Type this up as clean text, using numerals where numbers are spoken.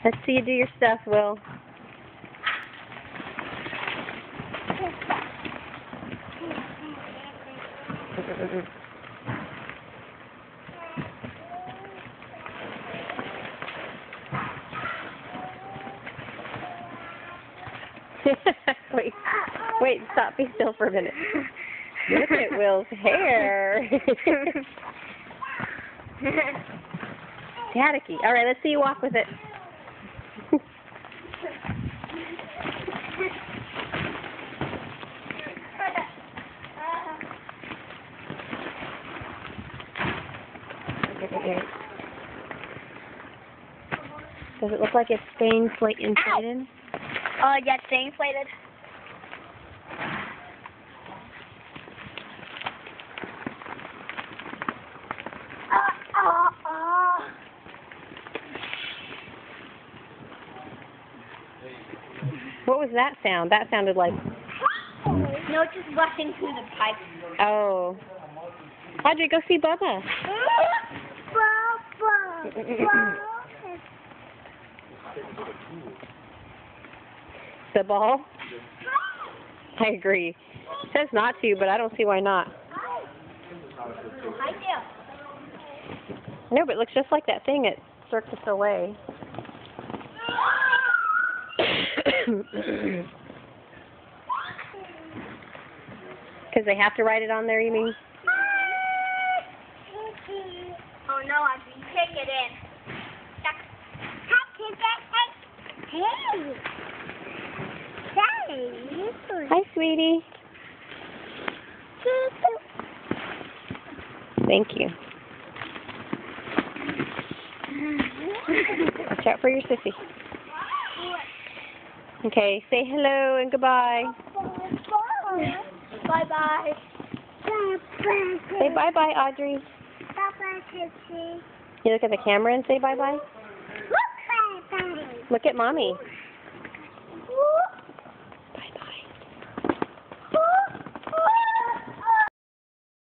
Let's see you do your stuff, Will. wait, stop, be still for a minute. Look at Will's hair. Staticky. All right, let's see you walk with it. Does it look like it's staying inflated? Yeah, it's staying inflated. What was that sound? That sounded like... No, it's just rushing through the pipe. Oh. Audrey, go see Bubba. The ball? I agree. It says not to, but I don't see why not. I do. No, but it looks just like that thing at Cirque du Soleil. Because they have to write it on there, you mean? Oh no, I can take it in. Hey! Hi, sweetie. Thank you. Watch out for your sissy. Okay, say hello and goodbye. Bye-bye. Say bye-bye, Audrey. Bye-bye, Sissy. You look at the camera and say bye-bye. Bye-bye. Look at Mommy.